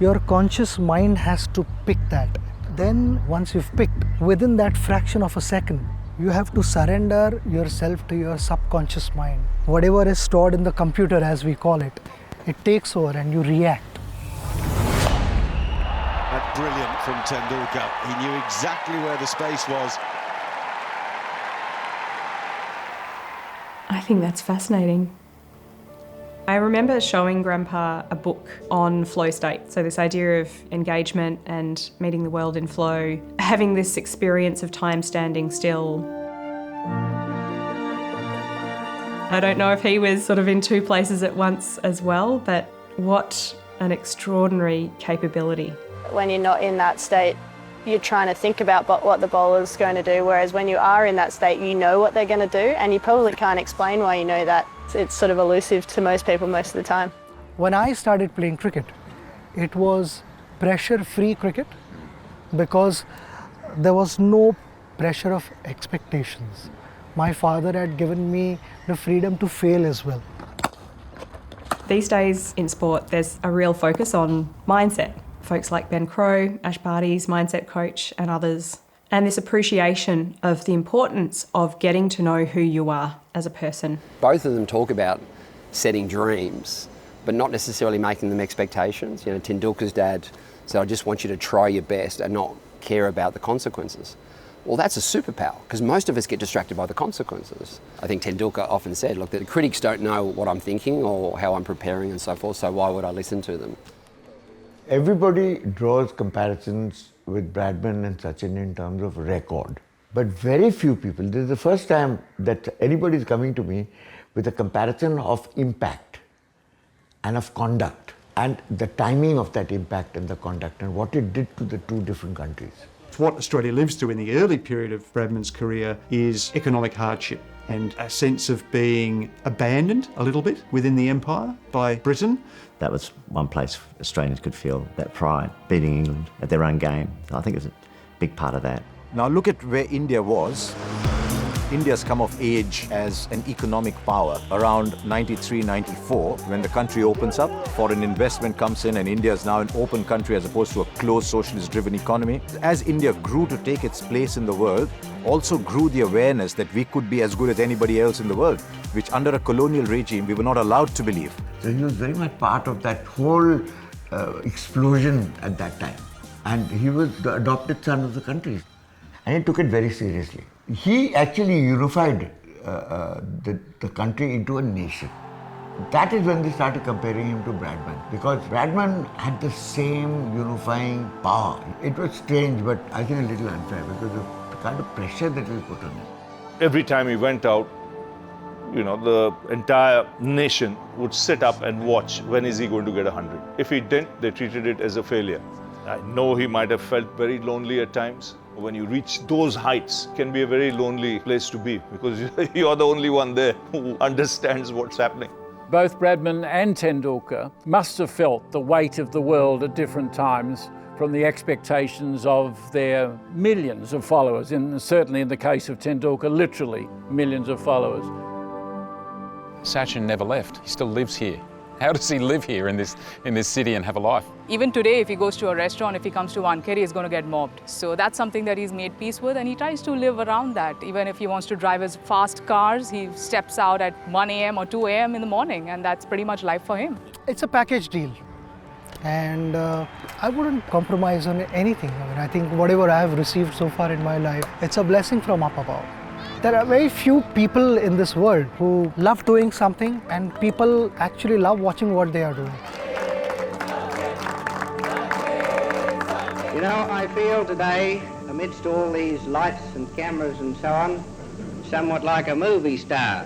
Your conscious mind has to pick that. Then once you've picked, within that fraction of a second, you have to surrender yourself to your subconscious mind. Whatever is stored in the computer, as we call it, it takes over and you react. That's brilliant from Tendulkar. He knew exactly where the space was. I think that's fascinating. I remember showing Grandpa a book on flow state, so this idea of engagement and meeting the world in flow, having this experience of time standing still. I don't know if he was sort of in 2 places at once as well, but what an extraordinary capability. When you're not in that state, you're trying to think about what the bowler's going to do, whereas when you are in that state, you know what they're going to do, and you probably can't explain why you know that. It's sort of elusive to most people most of the time. When I started playing cricket, it was pressure-free cricket because there was no pressure of expectations. My father had given me the freedom to fail as well. These days in sport, there's a real focus on mindset. Folks like Ben Crowe, Ash Barty's mindset coach, and others. And this appreciation of the importance of getting to know who you are as a person. Both of them talk about setting dreams, but not necessarily making them expectations. You know, Tendulkar's dad said, I just want you to try your best and not care about the consequences. Well, that's a superpower, because most of us get distracted by the consequences. I think Tendulkar often said, look, the critics don't know what I'm thinking or how I'm preparing and so forth, so why would I listen to them? Everybody draws comparisons with Bradman and Sachin in terms of record. But very few people, this is the first time that anybody is coming to me with a comparison of impact and of conduct and the timing of that impact and the conduct and what it did to the 2 different countries. What Australia lives through in the early period of Bradman's career is economic hardship and a sense of being abandoned a little bit within the empire by Britain. That was one place Australians could feel that pride, beating England at their own game. I think it was a big part of that. Now look at where India was India's come of age as an economic power around 93, 94, when the country opens up, foreign investment comes in, and India is now an open country as opposed to a closed socialist-driven economy. As India grew to take its place in the world, also grew the awareness that we could be as good as anybody else in the world, which under a colonial regime we were not allowed to believe. So he was very much part of that whole explosion at that time. And he was the adopted son of the country. And he took it very seriously. He actually unified the country into a nation. That is when they started comparing him to Bradman, because Bradman had the same unifying power. It was strange, but I think a little unfair because of the kind of pressure that was put on him. Every time he went out, the entire nation would sit up and watch when is he going to get 100. If he didn't, they treated it as a failure. I know he might have felt very lonely at times. When you reach those heights, it can be a very lonely place to be because you're the only one there who understands what's happening. Both Bradman and Tendulkar must have felt the weight of the world at different times from the expectations of their millions of followers, and certainly in the case of Tendulkar, literally millions of followers. Sachin never left. He still lives here. How does he live here in this city and have a life? Even today, if he goes to a restaurant, if he comes to Wankhede, he's going to get mobbed. So that's something that he's made peace with, and he tries to live around that. Even if he wants to drive his fast cars, he steps out at 1 a.m. or 2 a.m. in the morning, and that's pretty much life for him. It's a package deal, and I wouldn't compromise on anything. I think whatever I have received so far in my life, it's a blessing from up above. There are very few people in this world who love doing something, and people actually love watching what they are doing. You know, I feel today, amidst all these lights and cameras and so on, somewhat like a movie star.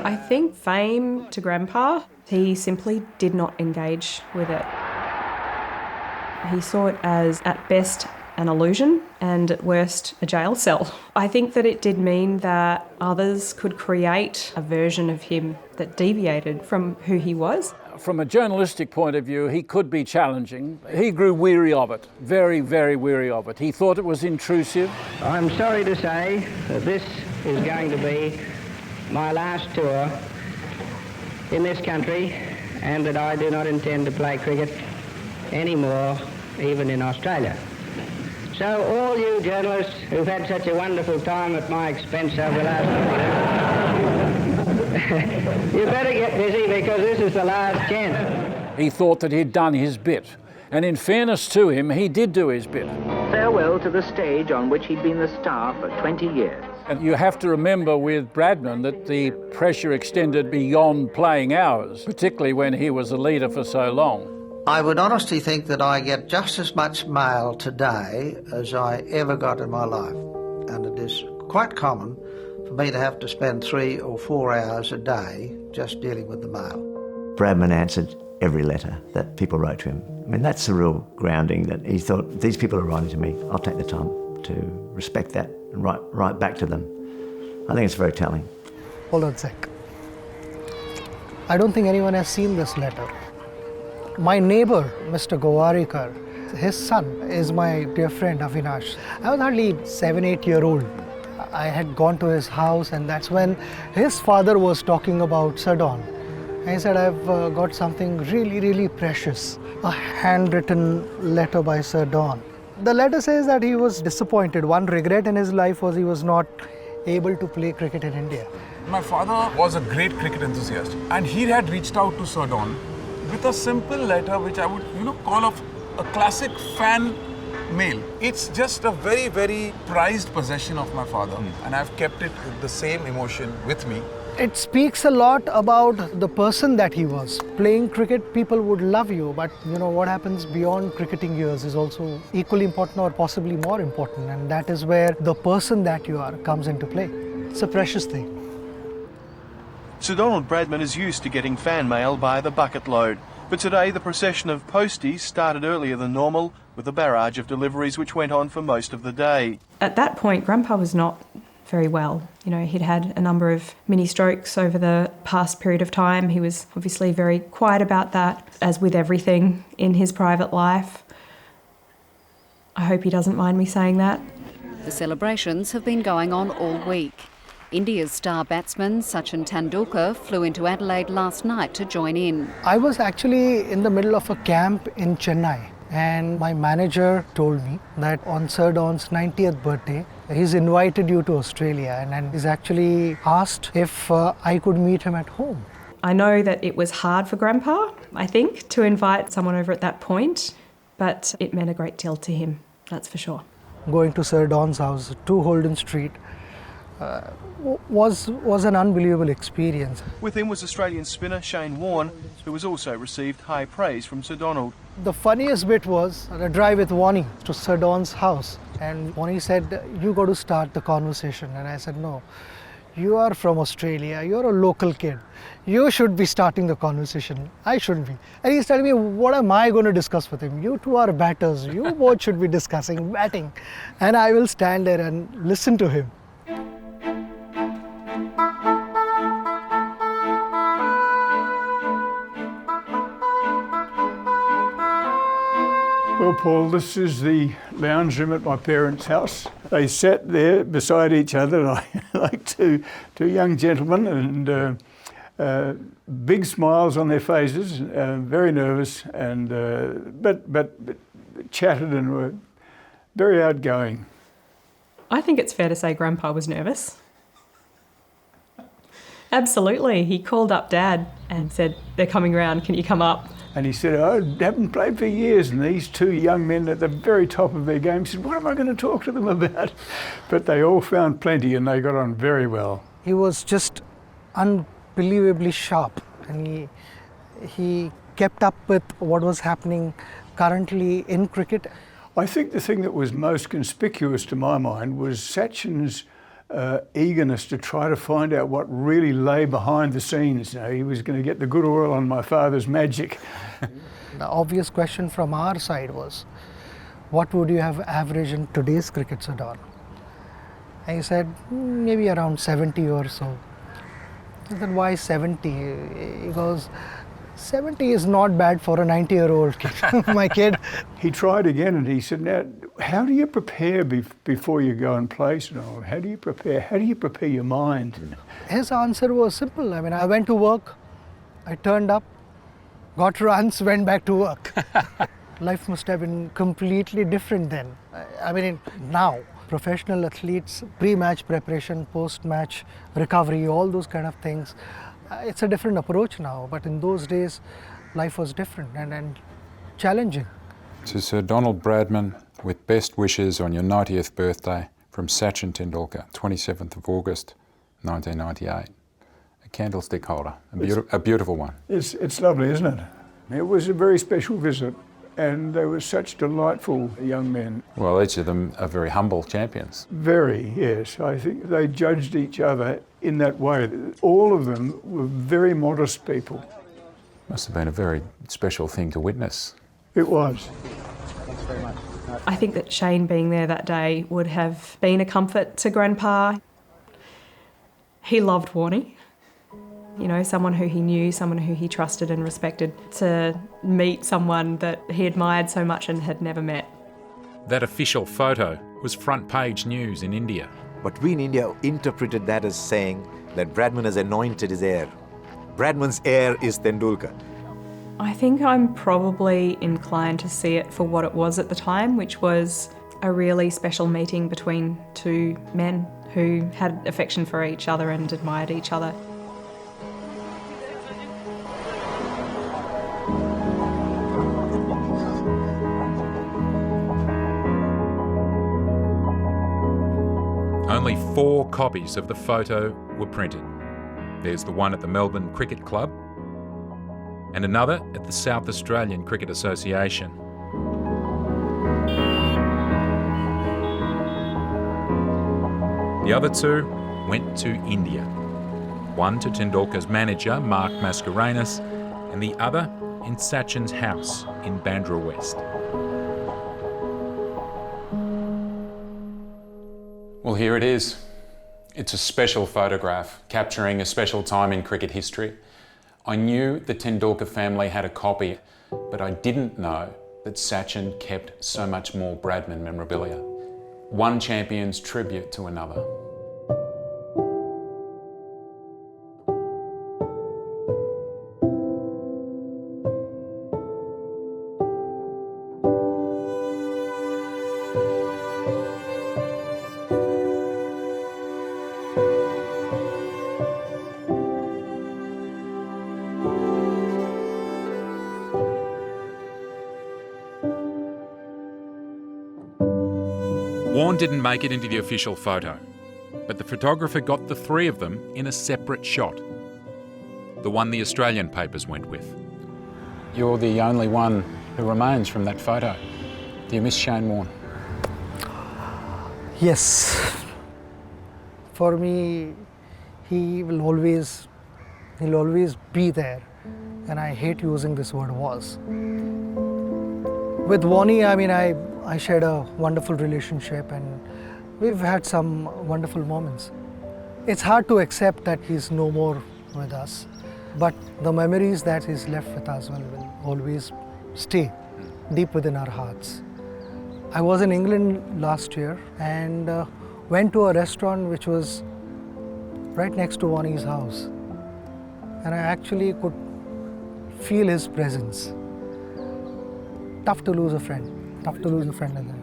I think fame to Grandpa, he simply did not engage with it. He saw it as, at best, an illusion, and at worst, a jail cell. I think that it did mean that others could create a version of him that deviated from who he was. From a journalistic point of view, he could be challenging. He grew weary of it, very, very weary of it. He thought it was intrusive. I'm sorry to say that this is going to be my last tour in this country, and that I do not intend to play cricket anymore, even in Australia. So all you journalists who've had such a wonderful time at my expense over the last you better get busy because this is the last chance. He thought that he'd done his bit. And in fairness to him, he did do his bit. Farewell to the stage on which he'd been the star for 20 years. And you have to remember with Bradman that the pressure extended beyond playing hours, particularly when he was a leader for so long. I would honestly think that I get just as much mail today as I ever got in my life. And it is quite common for me to have to spend 3 or 4 hours a day just dealing with the mail. Bradman answered every letter that people wrote to him. I mean, that's a real grounding that he thought, these people are writing to me, I'll take the time to respect that and write back to them. I think it's very telling. Hold on a sec. I don't think anyone has seen this letter. My neighbor, Mr. Gowarikar, his son is my dear friend Avinash. I was hardly 7-8-year-old. I had gone to his house, and that's when his father was talking about Sir Don. And he said, I've got something really, really precious, a handwritten letter by Sir Don. The letter says that he was disappointed. One regret in his life was he was not able to play cricket in India. My father was a great cricket enthusiast, and he had reached out to Sir Don with a simple letter which I would, call a classic fan mail. It's just a very, very prized possession of my father, and I've kept it with the same emotion with me. It speaks a lot about the person that he was. Playing cricket, people would love you, but what happens beyond cricketing years is also equally important or possibly more important, and that is where the person that you are comes into play. It's a precious thing. Sir Donald Bradman is used to getting fan mail by the bucket load, but today the procession of posties started earlier than normal with a barrage of deliveries which went on for most of the day. At that point, Grandpa was not very well. He'd had a number of mini strokes over the past period of time. He was obviously very quiet about that, as with everything in his private life. I hope he doesn't mind me saying that. The celebrations have been going on all week. India's star batsman Sachin Tendulkar flew into Adelaide last night to join in. I was actually in the middle of a camp in Chennai, and my manager told me that on Sir Don's 90th birthday, he's invited you to Australia, and he's actually asked if I could meet him at home. I know that it was hard for Grandpa, I think, to invite someone over at that point, but it meant a great deal to him, that's for sure. Going to Sir Don's house, 2 Holden Street, was an unbelievable experience. With him was Australian spinner Shane Warne, who has also received high praise from Sir Donald. The funniest bit was a drive with Warnie to Sir Don's house, and Warnie said, "You got to start the conversation," and I said, "No, you are from Australia, you're a local kid, you should be starting the conversation, I shouldn't be." And he's telling me, what am I going to discuss with him? You two are batters, you both should be discussing batting, and I will stand there and listen to him. Well, Paul, this is the lounge room at my parents' house. They sat there beside each other like two young gentlemen, and big smiles on their faces, very nervous, and but chatted and were very outgoing. I think it's fair to say Grandpa was nervous. Absolutely. He called up Dad and said, "They're coming round, can you come up?" And he said, "I haven't played for years," and these 2 young men at the very top of their game said, "What am I going to talk to them about?" But they all found plenty and they got on very well. He was just unbelievably sharp, and he kept up with what was happening currently in cricket. I think the thing that was most conspicuous to my mind was Sachin's eagerness to try to find out what really lay behind the scenes. You know, he was going to get the good oil on my father's magic. The obvious question from our side was, what would you have averaged in today's cricket, Sir Don? And he said, maybe around 70 or so. I said, why 70? He goes, 70 is not bad for a 90-year-old kid, my kid. He tried again and he said, "Now, how do you prepare before you go and play, Sir Donald? How do you prepare? How do you prepare your mind?" His answer was simple. I mean, I went to work, I turned up, got runs, went back to work. Life must have been completely different then. I mean, now, professional athletes, pre-match preparation, post-match recovery, all those kind of things, it's a different approach now, but in those days, life was different and challenging. To Sir Donald Bradman, with best wishes on your 90th birthday from Sachin Tendulkar, 27th of August, 1998. A candlestick holder, a beautiful one. It's lovely, isn't it? It was a very special visit, and they were such delightful young men. Well, each of them are very humble champions. Very, yes. I think they judged each other in that way. All of them were very modest people. Must have been a very special thing to witness. It was. Thanks very much. I think that Shane being there that day would have been a comfort to Grandpa. He loved Warnie. You know, someone who he knew, someone who he trusted and respected, to meet someone that he admired so much and had never met. That official photo was front page news in India. But we in India interpreted that as saying that Bradman has anointed his heir. Bradman's heir is Tendulkar. I think I'm probably inclined to see it for what it was at the time, which was a really special meeting between 2 men who had affection for each other and admired each other. Only 4 copies of the photo were printed. There's the one at the Melbourne Cricket Club and another at the South Australian Cricket Association. The other 2 went to India. One to Tendulkar's manager, Mark Mascarenhas, and the other in Sachin's house in Bandra West. Well, here it is. It's a special photograph capturing a special time in cricket history. I knew the Tendulkar family had a copy, but I didn't know that Sachin kept so much more Bradman memorabilia. one champion's tribute to another. Warne didn't make it into the official photo, but the photographer got the three of them in a separate shot. The one the Australian papers went with. You're the only one who remains from that photo. Do you miss Shane Warne? Yes. For me, he'll always be there, and I hate using this word was. With Warnie, I mean, I shared a wonderful relationship and we've had some wonderful moments. It's hard to accept that he's no more with us, but the memories that he's left with us will always stay deep within our hearts. I was in England last year and went to a restaurant which was right next to Warnie's house, and I actually could feel his presence. Tough to lose a friend. Tough to lose a friend like that.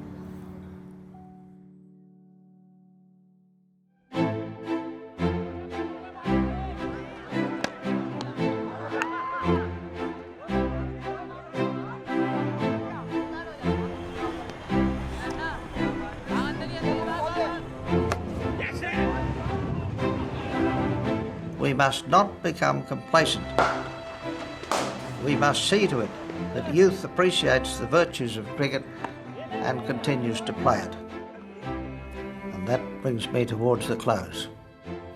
We must not become complacent. We must see to it that youth appreciates the virtues of cricket and continues to play it. And that brings me towards the close.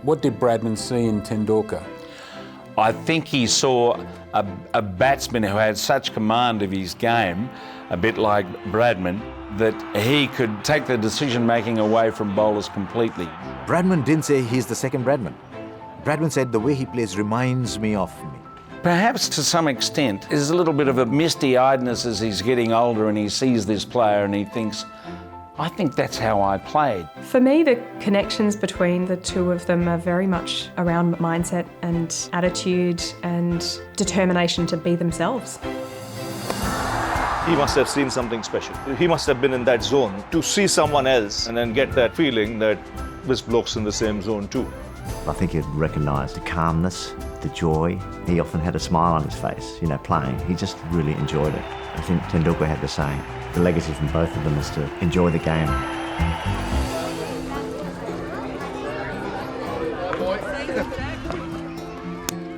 What did Bradman see in Tendulkar? I think he saw a batsman who had such command of his game, a bit like Bradman, that he could take the decision-making away from bowlers completely. Bradman didn't say he's the second Bradman. Bradman said the way he plays reminds me of me. Perhaps to some extent, there's a little bit of a misty-eyedness as he's getting older and he sees this player and he thinks, I think that's how I played. For me, the connections between the two of them are very much around mindset and attitude and determination to be themselves. He must have seen something special. He must have been in that zone to see someone else and then get that feeling that this bloke's in the same zone too. I think he'd recognise the calmness, the joy. He often had a smile on his face, playing. He just really enjoyed it. I think Tendulkar had the same. The legacy from both of them is to enjoy the game.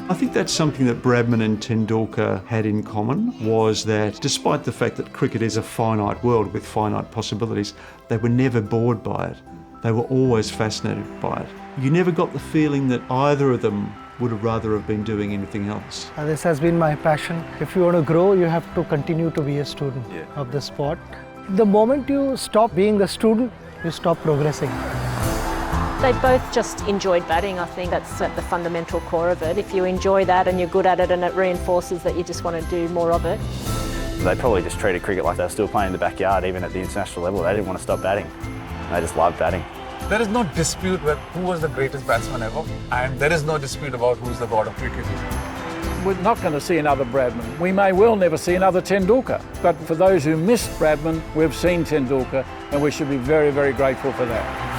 I think that's something that Bradman and Tendulkar had in common, was that despite the fact that cricket is a finite world with finite possibilities, they were never bored by it. They were always fascinated by it. You never got the feeling that either of them would have rather have been doing anything else. This has been my passion. If you want to grow, you have to continue to be a student of the sport. The moment you stop being a student, you stop progressing. They both just enjoyed batting. I think that's at the fundamental core of it. If you enjoy that and you're good at it and it reinforces that you just want to do more of it. They probably just treated cricket like they were still playing in the backyard, even at the international level. They didn't want to stop batting. They just loved batting. There is no dispute with who was the greatest batsman ever, and there is no dispute about who's the god of cricket. We're not going to see another Bradman. We may well never see another Tendulkar. But for those who missed Bradman, we've seen Tendulkar, and we should be very, very grateful for that.